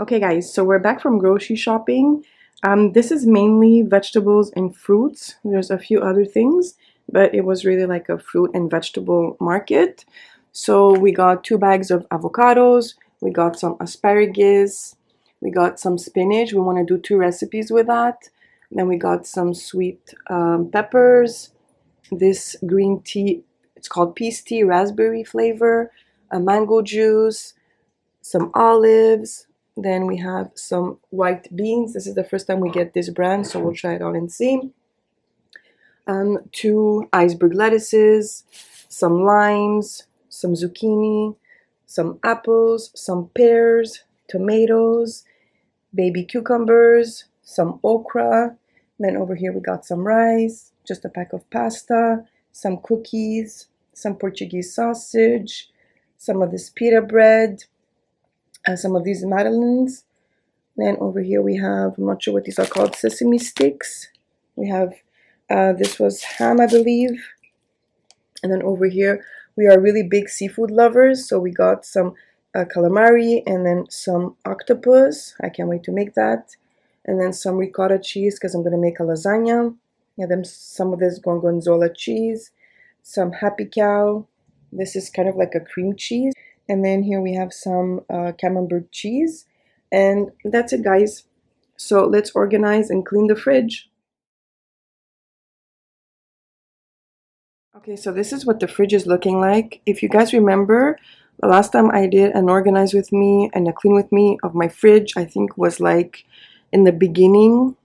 Okay guys, so we're back from grocery shopping. This is mainly vegetables and fruits. There's a few other things, but it was really like a fruit and vegetable market. So we got 2 bags of avocados, we got some asparagus, we got some spinach. We want to do 2 recipes with that. Then we got some sweet peppers, this green tea, it's called peace tea, raspberry flavor, a mango juice, some olives. Then we have some white beans. This is the first time we get this brand, so we'll try it out and see. 2 iceberg lettuces, some limes, some zucchini, some apples, some pears, tomatoes, baby cucumbers, some okra. Then over here we got some rice, just a pack of pasta, some cookies, some Portuguese sausage, some of this pita bread, some of these madeleines. Then over here we have, I'm not sure what these are called, sesame sticks. We have, this was ham, I believe. And then over here, we are really big seafood lovers, so we got some calamari and then some octopus. I can't wait to make that. And then some ricotta cheese because I'm going to make a lasagna. And then some of this gorgonzola cheese, some happy cow. This is kind of like a cream cheese. And then here we have some camembert cheese. And that's it, guys. So let's organize and clean the fridge. Okay, so this is what the fridge is looking like. If you guys remember, the last time I did an organize with me and a clean with me of my fridge, I think was like in the beginning,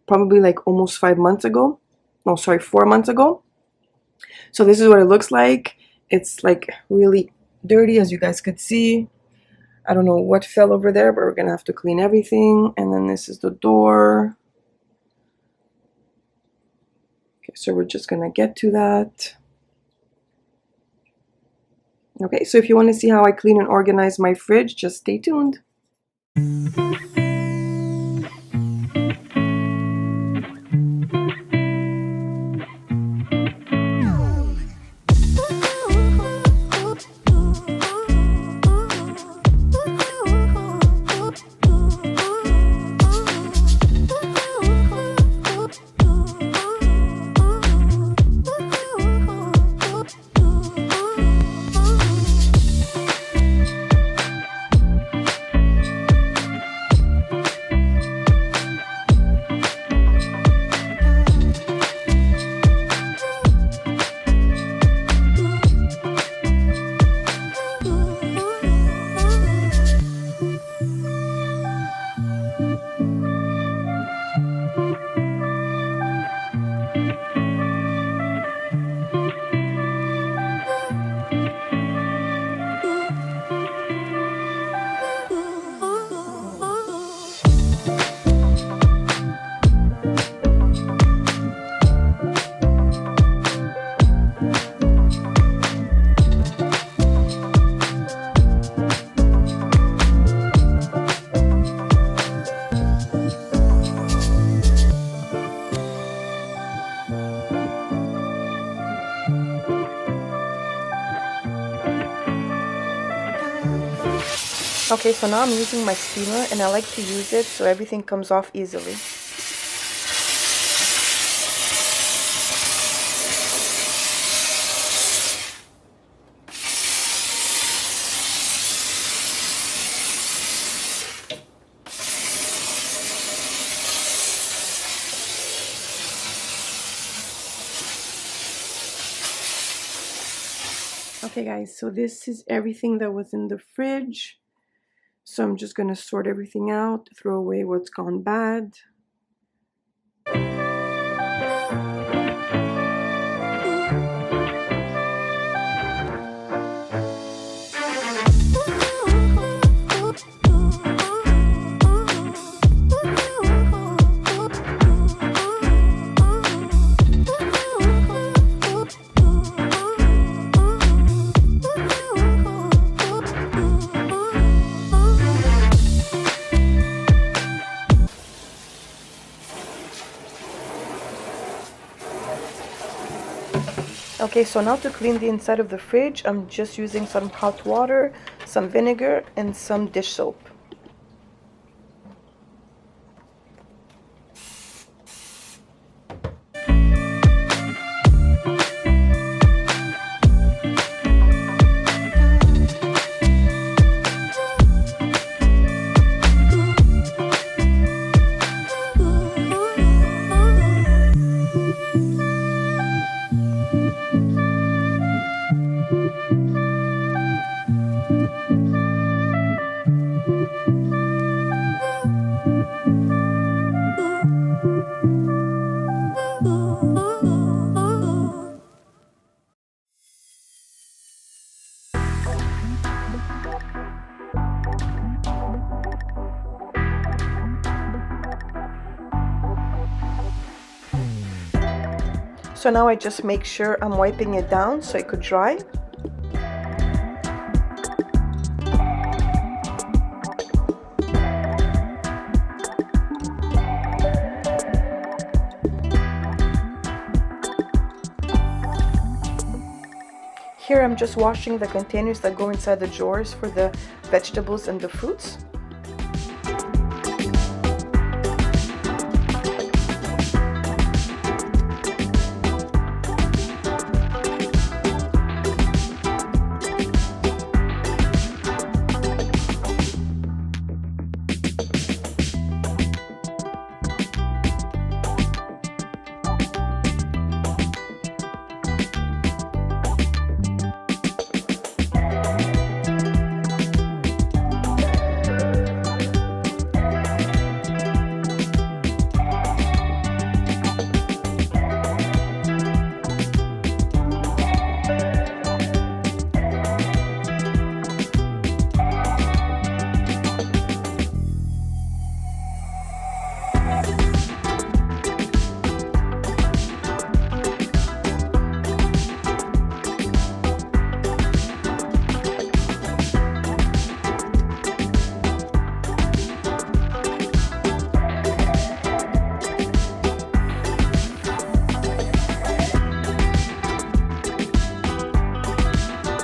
probably like almost 5 months ago. No, sorry, 4 months ago. So this is what it looks like. It's like really dirty, as you guys could see. I don't know what fell over there, but we're gonna have to clean everything. And then this is the door. Okay, so we're just gonna get to that. Okay, so if you want to see how I clean and organize my fridge, just stay tuned. Okay, so now I'm using my steamer and I like to use it so everything comes off easily. Okay guys, so this is everything that was in the fridge. So I'm just going to sort everything out, throw away what's gone bad. Okay, so now to clean the inside of the fridge, I'm just using some hot water, some vinegar, and some dish soap. So now I just make sure I'm wiping it down so it could dry. Here I'm just washing the containers that go inside the drawers for the vegetables and the fruits.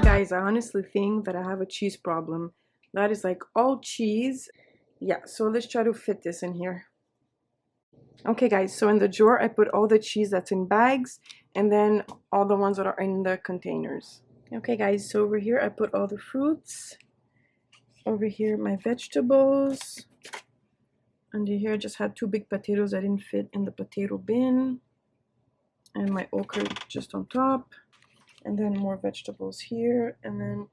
Guys, I honestly think that I have a cheese problem. That is like all cheese. Yeah, so let's try to fit this in here. Okay guys, so in the drawer I put all the cheese that's in bags and then all the ones that are in the containers. Okay guys, so over here I put all the fruits. Over here my vegetables. Under here I just had 2 big potatoes that didn't fit in the potato bin. And my okra just on top. And then more vegetables here, and then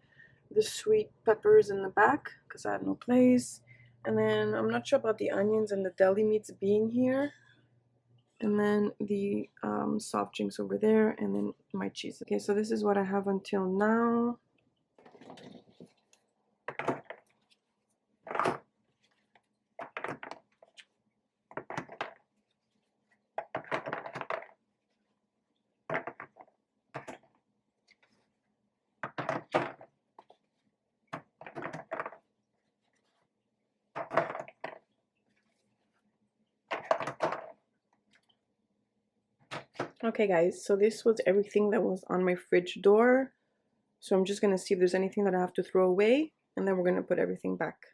the sweet peppers in the back because I have no place. And then I'm not sure about the onions and the deli meats being here. And then the soft drinks over there, and then my cheese. Okay, so this is what I have until now. Okay guys, so this was everything that was on my fridge door. So I'm just gonna see if there's anything that I have to throw away, and then we're gonna put everything back.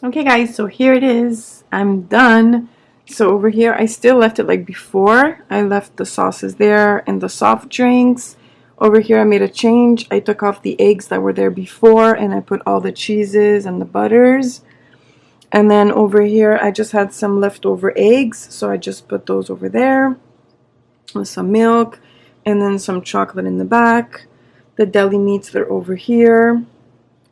Okay guys, so here it is. I'm done. So over here I still left it like before. I left the sauces there and the soft drinks. Over here I made a change. I took off the eggs that were there before and I put all the cheeses and the butters. And then over here I just had some leftover eggs, so I just put those over there with some milk and then some chocolate in the back. The deli meats, they're over here.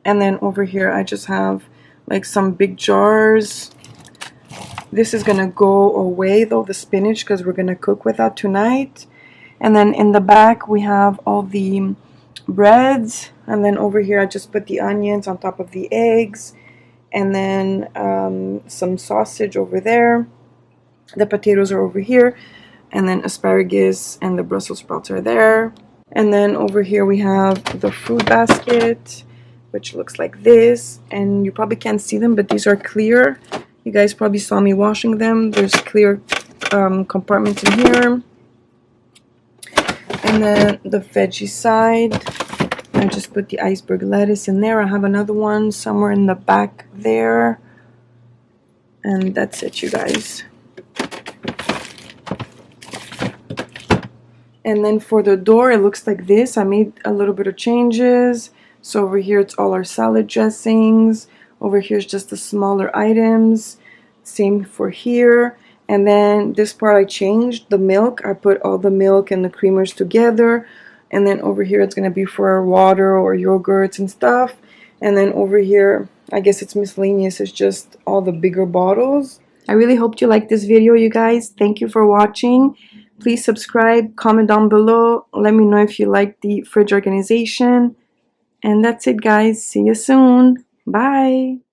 And then over here I just have like some big jars. This is gonna go away though, the spinach, because we're gonna cook with that tonight. And then in the back we have all the breads, and then over here I just put the onions on top of the eggs, and then some sausage over there. The potatoes are over here, and then asparagus and the Brussels sprouts are there. And then over here we have the fruit basket, which looks like this, and you probably can't see them, but these are clear. You guys probably saw me washing them. There's clear compartments in here. And then the veggie side, I just put the iceberg lettuce in there. I have another one somewhere in the back there. And that's it, you guys. And then for the door, it looks like this. I made a little bit of changes. So over here, it's all our salad dressings. Over here is just the smaller items. Same for here. And then this part I changed, the milk. I put all the milk and the creamers together. And then over here, it's going to be for our water or yogurts and stuff. And then over here, I guess it's miscellaneous. It's just all the bigger bottles. I really hope you liked this video, you guys. Thank you for watching. Please subscribe, comment down below. Let me know if you like the fridge organization. And that's it, guys. See you soon. Bye.